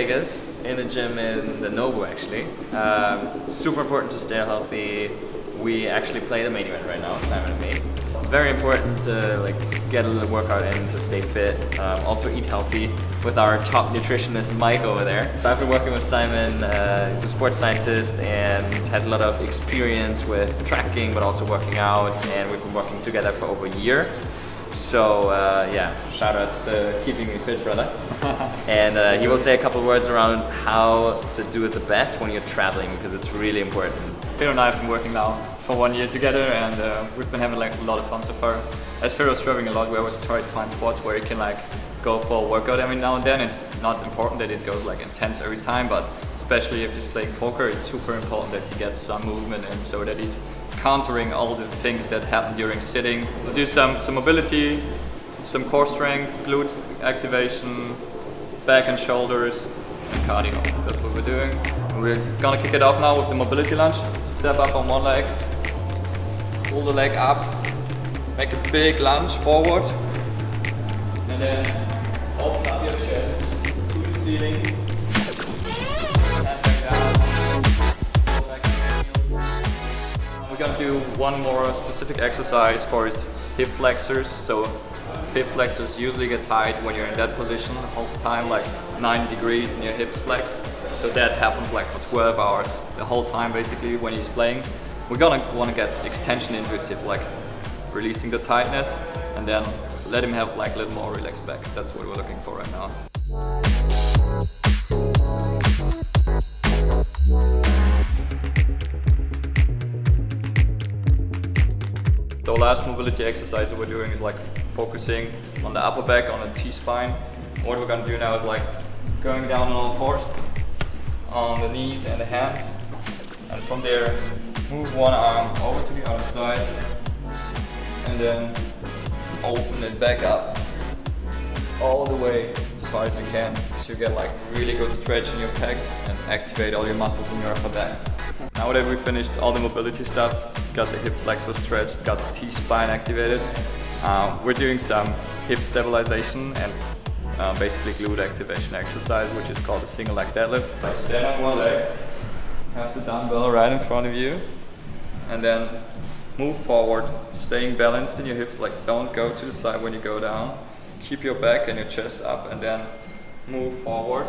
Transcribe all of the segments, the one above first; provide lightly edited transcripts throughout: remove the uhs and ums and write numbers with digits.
Vegas in a gym in the Nobu actually. Super important to stay healthy. We actually play the main event right now, Simon and me. Very important to get a little workout in to stay fit. Also eat healthy with our top nutritionist Mike over there. I've been working with Simon. He's a sports scientist and has a lot of experience with tracking but also working out, and we've been working together for over a year. So yeah, shout out to keeping me fit, brother. And he will say a couple of words around how to do it the best when you're traveling, because it's really important. FEDOR and I have been working now for 1 year together, and we've been having a lot of fun so far. As FEDOR's traveling a lot, we always try to find spots where you can go for a workout every now and then. It's not important that it goes intense every time, but especially if he's playing poker, it's super important that he gets some movement in so that he's countering all the things that happen during sitting. We'll do some mobility, some core strength, glutes activation, back and shoulders, and cardio. That's what we're doing. We're gonna kick it off now with the mobility lunge. Step up on one leg, pull the leg up, make a big lunge forward, and then open up your chest to the ceiling. And back down. Go back to your heels. We're gonna do one more specific exercise for his hip flexors. So hip flexors usually get tight when you're in that position the whole time, 90 degrees and your hips flexed. So that happens for 12 hours, the whole time basically when he's playing. We're gonna want to get extension into his hip, releasing the tightness, and then let him have a little more relaxed back. That's what we're looking for right now. The last mobility exercise that we're doing is focusing on the upper back, on the T-spine. What we're gonna do now is going down on all fours, on the knees and the hands, and from there move one arm over to the other side and then open it back up all the way as far as you can, so you get really good stretch in your pecs and activate all your muscles in your upper back. Now that we've finished all the mobility stuff, got the hip flexor stretched, got the T-spine activated, we're doing some hip stabilization and basically glute activation exercise, which is called a single leg deadlift. Stand on one leg, have the dumbbell right in front of you, and then move forward, staying balanced in your hips, don't go to the side when you go down. Keep your back and your chest up, and then move forward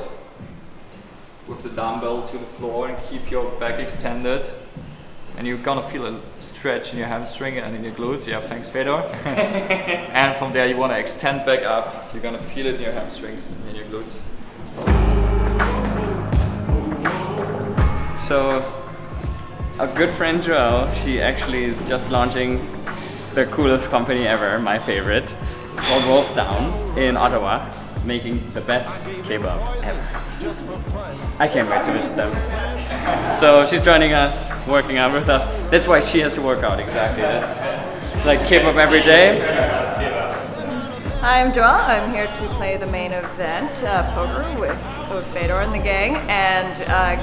with the dumbbell to the floor and keep your back extended. And you're gonna feel a stretch in your hamstring and in your glutes. Yeah, thanks FEDOR. And from there you wanna extend back up. You're gonna feel it in your hamstrings and in your glutes. So our good friend Joelle, she actually is just launching the coolest company ever, my favorite, called Wolf Down in Ottawa, making the best kebab ever. I can't wait to visit them. So she's joining us, working out with us. That's why she has to work out, exactly. It's like kebab every day. Hi, I'm Joelle. I'm here to play the main event, poker with FEDOR and the gang, and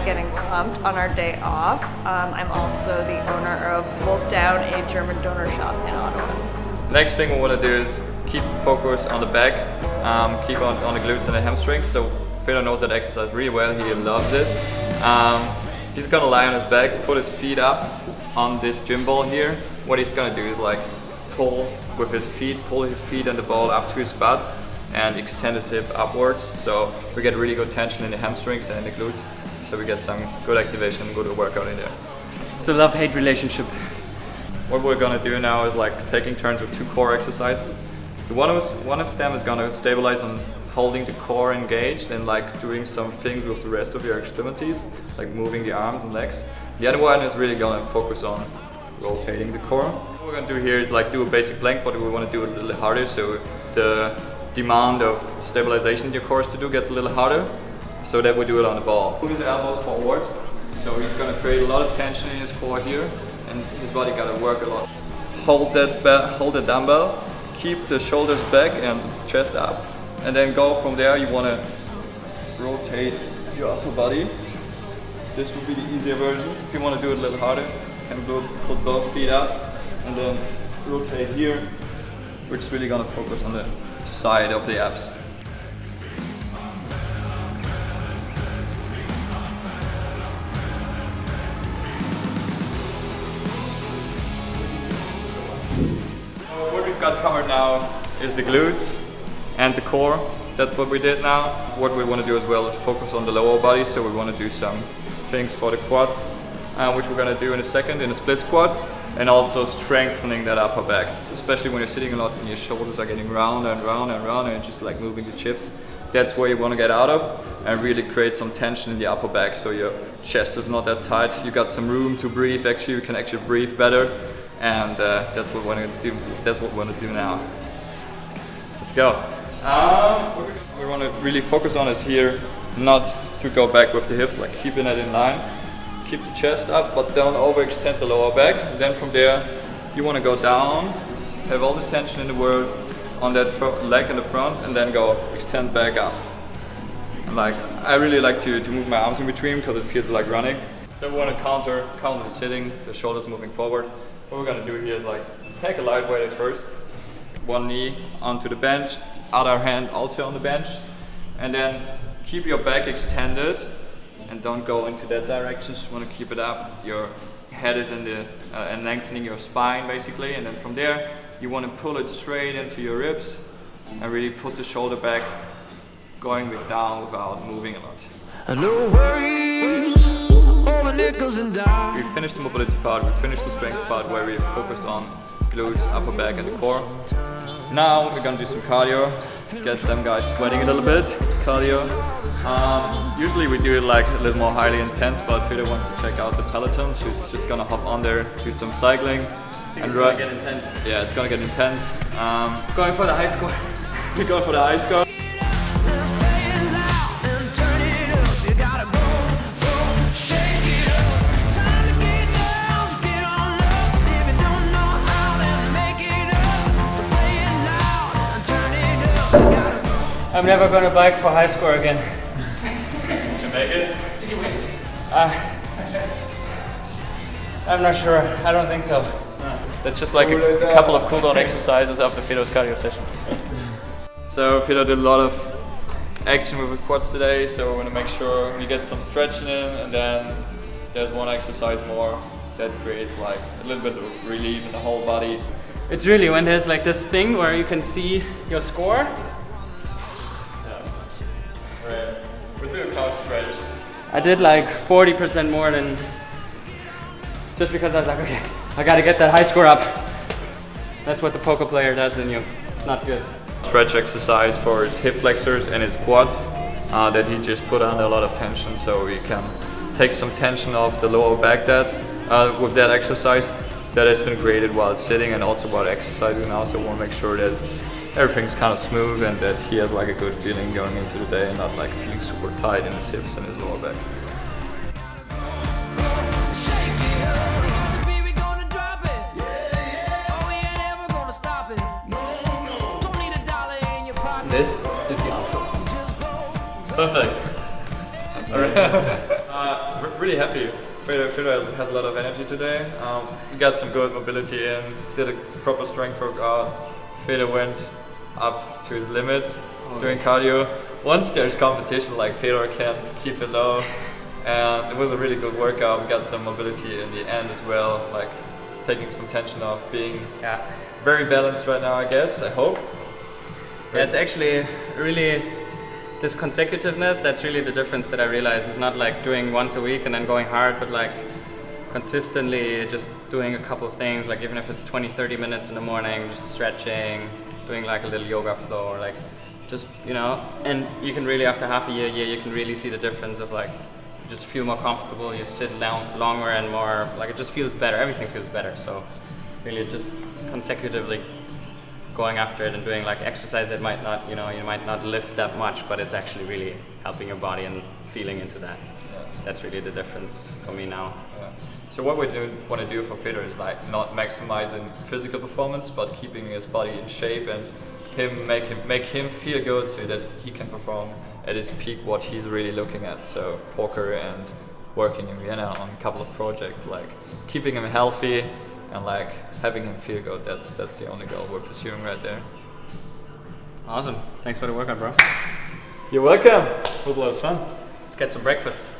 getting pumped on our day off. I'm also the owner of Wolf Down, a German donor shop in Ottawa. Next thing we want to do is keep the focus on the back, keep on the glutes and the hamstrings. So FEDOR knows that exercise really well, he loves it. He's gonna lie on his back, put his feet up on this gym ball here. What he's gonna do is pull with his feet, pull his feet and the ball up to his butt and extend his hip upwards. So we get really good tension in the hamstrings and the glutes. So we get some good activation, good workout in there. It's a love-hate relationship. What we're gonna do now is taking turns with two core exercises. One of them is gonna stabilize on holding the core engaged and doing some things with the rest of your extremities, moving the arms and legs. The other one is really gonna focus on rotating the core. What we're gonna do here is do a basic plank, but we want to do it a little harder, so the demand of stabilization in your core to do gets a little harder, so that we do it on the ball. Move his elbows forward, so he's gonna create a lot of tension in his core here, and his body gotta work a lot. Hold the dumbbell, keep the shoulders back and chest up. And then go from there, you want to rotate your upper body. This would be the easier version. If you want to do it a little harder, you can put both feet up and then rotate here, which is really going to focus on the side of the abs. we've got covered now is the glutes and the core. That's what we did now. What we want to do as well is focus on the lower body, so we want to do some things for the quads, which we're going to do in a second in a split squat, and also strengthening that upper back. So especially when you're sitting a lot and your shoulders are getting round and round and round and just like moving the chips. That's where you want to get out of and really create some tension in the upper back, so your chest is not that tight. You got some room to breathe. Actually, you can actually breathe better, and that's what we want to do. That's what we want to do now. Let's go. What we want to really focus on is here, not to go back with the hips, like keeping it in line. Keep the chest up, but don't overextend the lower back. And then from there, you want to go down, have all the tension in the world on that leg in the front, and then go extend back up. And like, I really like to move my arms in between because it feels like running. So we want to counter the sitting, the shoulders moving forward. What we're going to do here is like take a light weight at first, one knee onto the bench, other hand also on the bench, and then keep your back extended and don't go into that direction. Just want to keep it up. Your head is in the and lengthening your spine basically, and then from there you want to pull it straight into your ribs and really put the shoulder back, going down without moving a lot. No worries, all the nickels and dimes. We finished the mobility part, we finished the strength part where we focused on glutes, upper back and the core. Now we're gonna do some cardio, get them guys sweating a little bit, cardio. Usually we do it like a little more highly intense, but Fedor wants to check out the Pelotons, so he's just gonna hop on there, do some cycling. It's gonna get intense. Yeah, it's gonna get intense. Going for the high score. We go for the high score. I'm never gonna bike for high score again. Did you make it? I'm not sure. I don't think so. That's just like a couple of cool down exercises after Fedor's cardio sessions. So Fedor did a lot of action with his quads today, so we want to make sure we get some stretching in, and then there's one exercise more that creates like a little bit of relief in the whole body. It's really when there's like this thing where you can see your score. Right. We'll do a couch stretch. I did like 40% more than, just because I was like, okay, I gotta get that high score up. That's what the poker player does in you. It's not good. Stretch exercise for his hip flexors and his quads that he just put under a lot of tension, so we can take some tension off the lower back with that exercise that has been created while sitting and also while exercising now. So we want to make sure that everything's kind of smooth and that he has like a good feeling going into the day and not like feeling super tight in his hips and his lower back. This is the outro. Perfect. Alright. Really happy. Fedor has a lot of energy today. We got some good mobility in, did a proper strength workout. Fedor went up to his limits doing cardio. Once there's competition, like Fedor can't keep it low. And it was a really good workout. We got some mobility in the end as well, like taking some tension off, being very balanced right now, I guess, I hope. Yeah, it's actually really this consecutiveness, that's really the difference that I realize. It's not like doing once a week and then going hard, but like consistently just doing a couple things, like even if it's 20-30 minutes in the morning, just stretching, doing like a little yoga flow, or like just, you know, and you can really, after half a year, you can really see the difference of like, you just feel more comfortable, you sit down longer and more, like it just feels better, everything feels better. So really just consecutively going after it and doing like exercise that might not, you know, you might not lift that much, but it's actually really helping your body and feeling into that. That's really the difference for me now. Yeah. So what we want to do for Fedor is like not maximizing physical performance, but keeping his body in shape and make him feel good so that he can perform at his peak what he's really looking at. So poker and working in Vienna on a couple of projects, like keeping him healthy and like having him feel good. That's the only goal we're pursuing right there. Awesome. Thanks for the workout, bro. You're welcome. It was a lot of fun. Let's get some breakfast.